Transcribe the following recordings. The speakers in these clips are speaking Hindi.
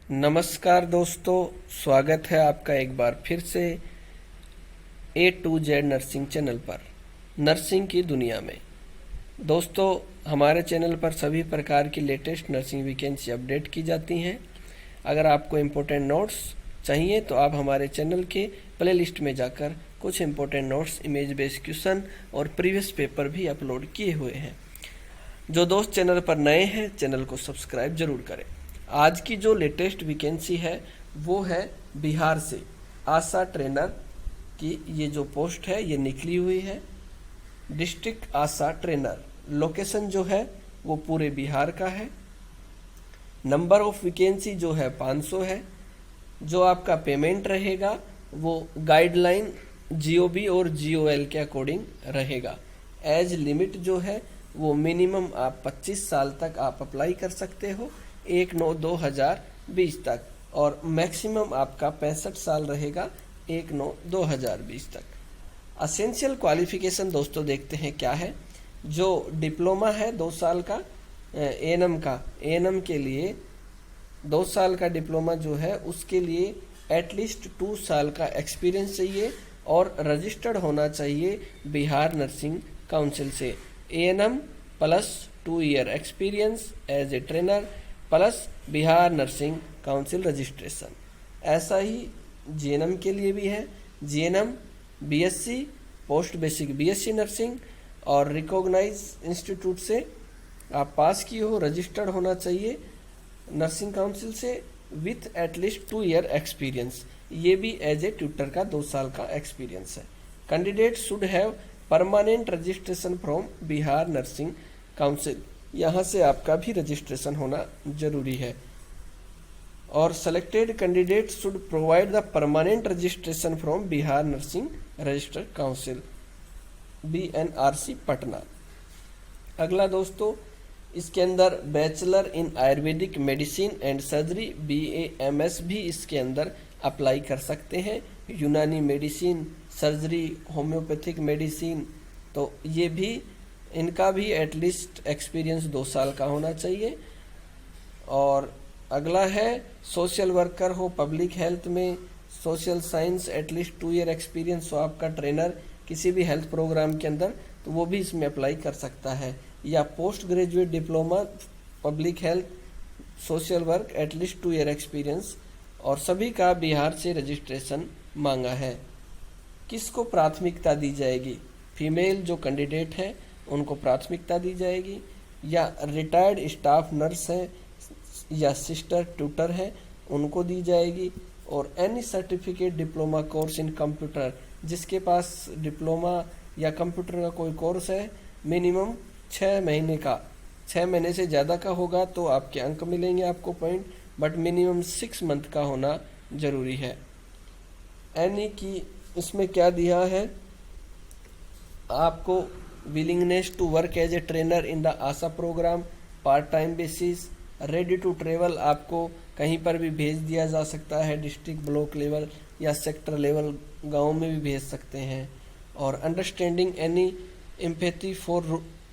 नमस्कार दोस्तों, स्वागत है आपका एक बार फिर से A to Z nursing channel पर नर्सिंग की दुनिया में। दोस्तों, हमारे चैनल पर सभी प्रकार की लेटेस्ट नर्सिंग वैकेंसी अपडेट की जाती हैं। अगर आपको इम्पोर्टेंट नोट्स चाहिए तो आप हमारे चैनल के प्लेलिस्ट में जाकर कुछ important notes, image based question और प्रीवियस पेपर भी अपलोड किए हुए हैं। जो दोस्त चैनल पर नए हैं, चैनल को सब्सक्राइब जरूर करें। आज की जो लेटेस्ट वैकेंसी है वो है बिहार से आशा ट्रेनर की। ये जो पोस्ट है ये निकली हुई है, डिस्ट्रिक्ट आशा ट्रेनर। लोकेशन जो है वो पूरे बिहार का है। नंबर ऑफ वैकेंसी जो है 500 है। जो आपका पेमेंट रहेगा वो गाइडलाइन जीओबी और जीओएल के अकॉर्डिंग रहेगा। एज लिमिट जो है वो मिनिमम आप 25 साल तक आप अप्लाई कर सकते हो, 1/9/2020 तक, और मैक्सिमम आपका 65 साल रहेगा 1/9/2020 तक। असेंशियल क्वालिफिकेशन दोस्तों देखते हैं क्या है। जो डिप्लोमा है 2 साल का एएनएम का, एएनएम के लिए 2 साल का डिप्लोमा जो है उसके लिए एटलीस्ट 2 साल का एक्सपीरियंस चाहिए और रजिस्टर्ड होना चाहिए बिहार नर्सिंग काउंसिल से। ANM plus 2 year experience as a trainer plus Bihar nursing council registration. ऐसा ही जीएनएम के लिए भी है। GNM BSc post basic BSc nursing और रिकॉग्नाइज इंस्टीट्यूट से आप पास किए हो, रजिस्टर्ड होना चाहिए नर्सिंग काउंसिल से विथ एटलीस्ट 2 ईयर एक्सपीरियंस। ये भी एज ए ट्यूटर का 2 साल का एक्सपीरियंस है। Candidate should have permanent registration from Bihar nursing council. यहाँ से आपका भी रजिस्ट्रेशन होना जरूरी है। और selected candidate should provide the permanent registration from Bihar nursing registered council BNRC Patna. अगला दोस्तों, इसके अंदर bachelor in Ayurvedic medicine and surgery BAMS भी इसके अंदर अप्लाई कर सकते हैं। यूनानी मेडिसिन, सर्जरी, होम्योपैथिक मेडिसिन, तो ये भी इनका भी एटलीस्ट एक्सपीरियंस 2 साल का होना चाहिए। और अगला है सोशल वर्कर हो पब्लिक हेल्थ में, social science at least 2 year experience हो आपका ट्रेनर किसी भी हेल्थ प्रोग्राम के अंदर, तो वो भी इसमें अप्लाई कर सकता है। या post graduate diploma public health social work at least 2 year experience, और सभी का बिहार से रजिस्ट्रेशन मांगा है। किसको प्राथमिकता दी जाएगी? फीमेल जो कैंडिडेट हैं उनको प्राथमिकता दी जाएगी, या रिटायर्ड स्टाफ नर्स हैं या सिस्टर ट्यूटर हैं उनको दी जाएगी, और any certificate diploma course in computer, जिसके पास डिप्लोमा या कंप्यूटर का कोई कोर्स है मिनिमम 6 महीने का, 6 महीने से ज़्यादा का होगा तो आपके अंक मिलेंगे, आपको पॉइंट, बट मिनिमम 6 मंथ का होना जरूरी है। एनी की इसमें क्या दिया है आपको, willingness to work as a trainer in the ASHA programme part time basis, ready to travel, आपको कहीं पर भी भेज दिया जा सकता है, डिस्ट्रिक्ट ब्लॉक लेवल या सेक्टर लेवल, गांव में भी भेज सकते हैं। और understanding any empathy for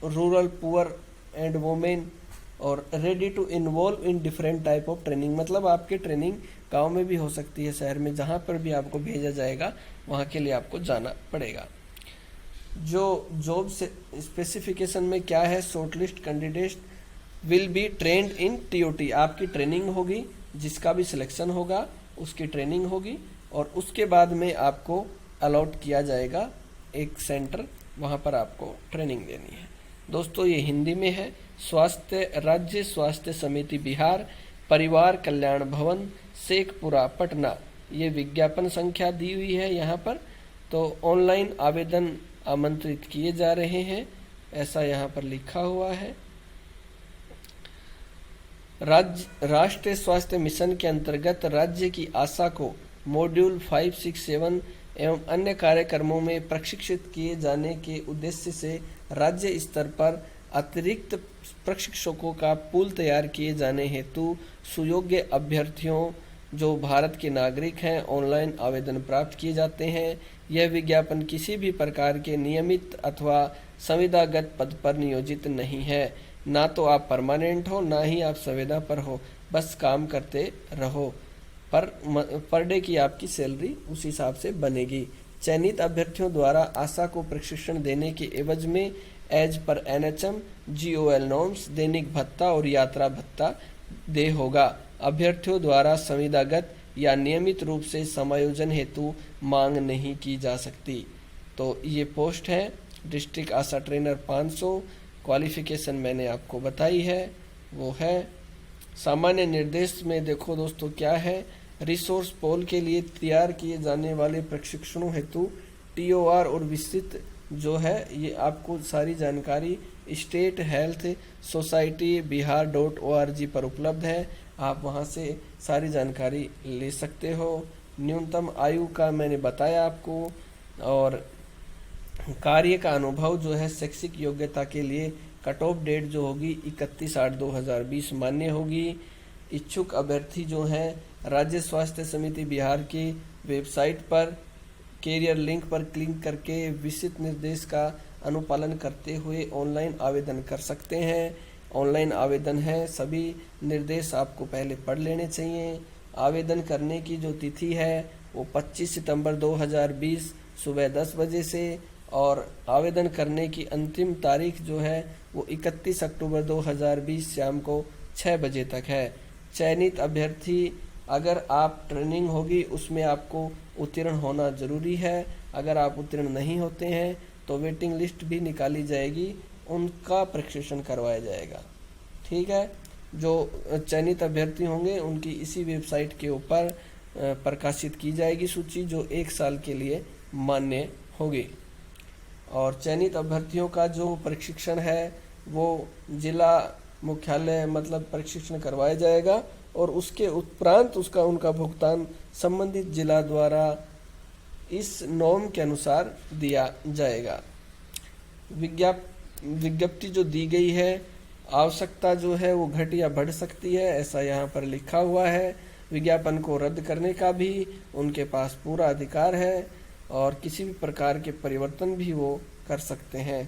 rural poor and women, और ready to involve in different type of training, मतलब आपकी ट्रेनिंग गांव में भी हो सकती है, शहर में, जहां पर भी आपको भेजा जाएगा वहां के लिए आपको जाना पड़ेगा। जो जॉब से स्पेसिफिकेशन में क्या है, shortlist candidate will be trend in TOT, आपकी ट्रेनिंग होगी, जिसका भी सिलेक्शन होगा उसकी ट्रेनिंग होगी, और उसके बाद में आपको अलॉट किया जाएगा एक सेंटर, वहां पर आपको ट्रेनिंग देनी है। दोस्तों ये हिंदी में है। राज्य स्वास्थ्य समिति बिहार, परिवार कल्याण भवन, शेखपुरा पटना, ये विज्ञापन संख्या दी हुई है यहाँ पर। तो ऑनलाइन आवेदन आमंत्रित किए जा रहे हैं, ऐसा यहाँ पर लिखा हुआ है। राष्ट्रीय स्वास्थ्य मिशन के अंतर्गत राज्य की आशा को मॉड्यूल 5, 6, 7 एवं अन्य कार्यक्रमों में प्रशिक्षित किए जाने के उद्देश्य से राज्य स्तर पर अतिरिक्त प्रशिक्षकों का पूल तैयार किए जाने हेतु सुयोग्य अभ्यर्थियों जो भारत के नागरिक हैं ऑनलाइन आवेदन प्राप्त किए जाते हैं। यह विज्ञापन किसी भी प्रकार के नियमित अथवा संविदागत पद पर नियोजित नहीं है। ना तो आप परमानेंट हो, ना ही आप संविदा पर हो। बस काम करते रहो। पर डे की आपकी सैलरी उस हिसाब से बनेगी। चयनित अभ्यर्थियों द्वारा आशा को प्रशिक्षण देने के एवज में as per NHM GOL norms दैनिक भत्ता और यात्रा भत्ता दे होगा। अभ्यर्थियों द्वारा संविदागत या नियमित रूप से समायोजन हेतु मांग नहीं की जा सकती। तो ये पोस्ट है डिस्ट्रिक्ट आशा ट्रेनर 500। क्वालिफिकेशन मैंने आपको बताई है, वो है। सामान्य निर्देश में देखो दोस्तों क्या है, रिसोर्स पोल के लिए तैयार किए जाने वाले प्रशिक्षणों हेतु TOR और विस्तृत जो है ये आपको सारी जानकारी स्टेट हेल्थ सोसाइटी bihar.org पर उपलब्ध है। आप वहां से सारी जानकारी ले सकते हो। न्यूनतम आयु का मैंने बताया आपको, और कार्य का अनुभव जो है शैक्षिक योग्यता के लिए कट ऑफ डेट जो होगी 31/8/2020 मान्य होगी। इच्छुक अभ्यर्थी जो हैं राज्य स्वास्थ्य समिति बिहार की वेबसाइट पर कैरियर लिंक पर क्लिक करके विस्तृत निर्देश का अनुपालन करते हुए ऑनलाइन आवेदन कर सकते हैं। ऑनलाइन आवेदन है, सभी निर्देश आपको पहले पढ़ लेने चाहिए। आवेदन करने की जो तिथि है वो 25 सितंबर 2020 सुबह 10 बजे से, और आवेदन करने की अंतिम तारीख जो है वो 31 अक्टूबर 2020 शाम को 6 बजे तक है। चयनित अभ्यर्थी, अगर आप ट्रेनिंग होगी उसमें आपको उत्तीर्ण होना जरूरी है। अगर आप उत्तीर्ण नहीं होते हैं तो वेटिंग लिस्ट भी निकाली जाएगी, उनका प्रशिक्षण करवाया जाएगा। ठीक है, जो चयनित अभ्यर्थी होंगे उनकी इसी वेबसाइट के ऊपर प्रकाशित की जाएगी सूची, जो 1 साल के लिए मान्य होगी। और चयनित अभ्यर्थियों का जो प्रशिक्षण है वो जिला मुख्यालय मतलब प्रशिक्षण करवाया जाएगा, और उसके उपरांत उनका भुगतान संबंधित जिला द्वारा इस नॉर्म के अनुसार दिया जाएगा। विज्ञप्ति जो दी गई है, आवश्यकता जो है वो घट या बढ़ सकती है, ऐसा यहाँ पर लिखा हुआ है। विज्ञापन को रद्द करने का भी उनके पास पूरा अधिकार है, और किसी भी प्रकार के परिवर्तन भी वो कर सकते हैं।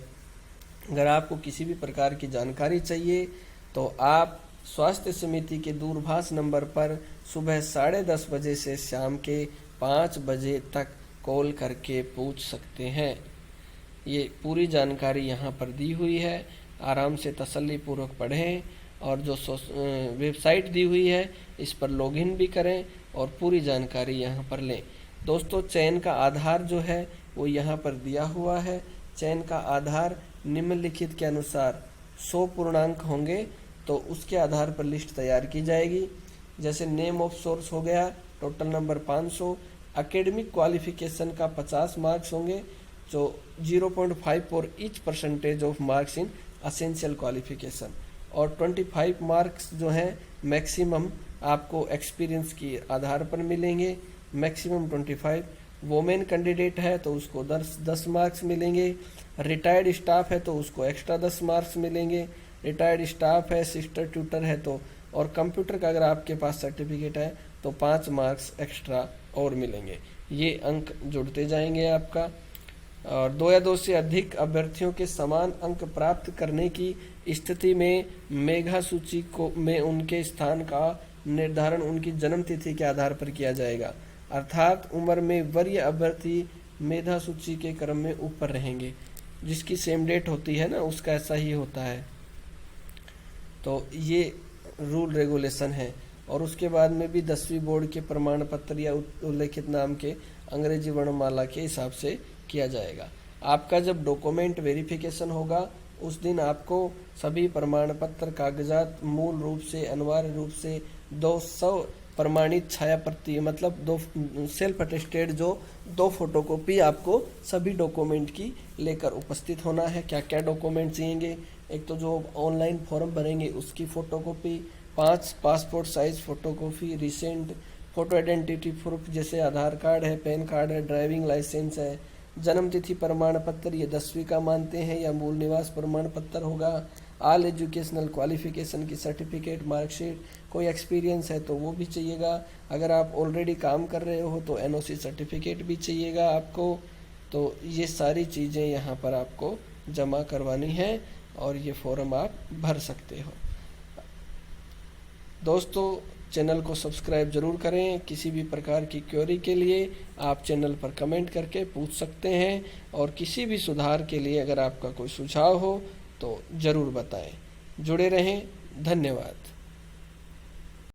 अगर आपको किसी भी प्रकार की जानकारी चाहिए तो आप स्वास्थ्य समिति के दूरभाष नंबर पर सुबह 10:30 बजे से शाम के 5 बजे तक कॉल करके पूछ सकते हैं। ये पूरी जानकारी यहाँ पर दी हुई है, आराम से तसल्लीपूर्वक पढ़ें, और जो वेबसाइट दी हुई है इस पर लॉगिन भी करें और पूरी जानकारी यहाँ पर लें। दोस्तों, चयन का आधार जो है वो यहाँ पर दिया हुआ है। चयन का आधार निम्नलिखित के अनुसार 100 पूर्णांक होंगे तो उसके आधार पर लिस्ट तैयार की जाएगी। जैसे नेम ऑफ सोर्स हो गया, टोटल नंबर 500। एकेडमिक क्वालिफिकेशन का 50 मार्क्स होंगे, जो 0.5 for each percentage of marks in essential qualification, और 25 मार्क्स जो हैं मैक्सिमम आपको एक्सपीरियंस के आधार पर मिलेंगे, मैक्सिमम 25। वोमेन कैंडिडेट है तो उसको 10 मार्क्स मिलेंगे। रिटायर्ड स्टाफ है तो उसको एक्स्ट्रा 10 मार्क्स मिलेंगे। रिटायर्ड स्टाफ है, सिस्टर ट्यूटर है तो, और कंप्यूटर का अगर आपके पास सर्टिफिकेट है तो 5 मार्क्स एक्स्ट्रा और मिलेंगे। ये अंक जुड़ते जाएंगे आपका। और 2 या 2 से अधिक अभ्यर्थियों के समान अंक प्राप्त करने की स्थिति में मेधा सूची में उनके स्थान का निर्धारण उनकी जन्म तिथि के आधार पर किया जाएगा। अर्थात उम्र में वरीय अभ्यर्थी मेधा सूची के क्रम में ऊपर रहेंगे। जिसकी सेम डेट होती है ना उसका ऐसा ही होता है। तो ये रूल रेगुलेशन है। और उसके बाद में भी 10वीं बोर्ड के प्रमाण पत्र या उल्लेखित नाम के अंग्रेजी वर्णमाला के हिसाब से किया जाएगा। आपका जब डॉक्यूमेंट वेरिफिकेशन होगा उस दिन आपको सभी प्रमाण पत्र कागजात मूल रूप से अनिवार्य रूप से 200 प्रमाणित छाया प्रति मतलब 2 सेल्फ अटेस्टेड जो 2 फोटोकॉपी आपको सभी डॉक्यूमेंट की लेकर उपस्थित होना है। क्या क्या डॉक्यूमेंट चाहिए? एक तो जो ऑनलाइन फॉर्म भरेंगे उसकी photocopy, 5 passport size photocopy, recent photo identity proof जैसे आधार कार्ड है, पैन कार्ड है, ड्राइविंग लाइसेंस है, जन्म तिथि प्रमाण पत्र ये 10वीं का मानते हैं या मूल निवास प्रमाण पत्र होगा, ऑल एजुकेशनल क्वालिफिकेशन की सर्टिफिकेट, मार्कशीट, कोई एक्सपीरियंस है तो वो भी चाहिएगा। अगर आप ऑलरेडी काम कर रहे हो तो एनओसी सर्टिफिकेट भी चाहिएगा आपको। तो ये सारी चीज़ें यहाँ पर आपको जमा करवानी है और ये फॉर्म आप भर सकते हो। दोस्तों चैनल को सब्सक्राइब जरूर करें। किसी भी प्रकार की क्वेरी के लिए आप चैनल पर कमेंट करके पूछ सकते हैं, और किसी भी सुधार के लिए अगर आपका कोई सुझाव हो तो ज़रूर बताएं। जुड़े रहें। धन्यवाद।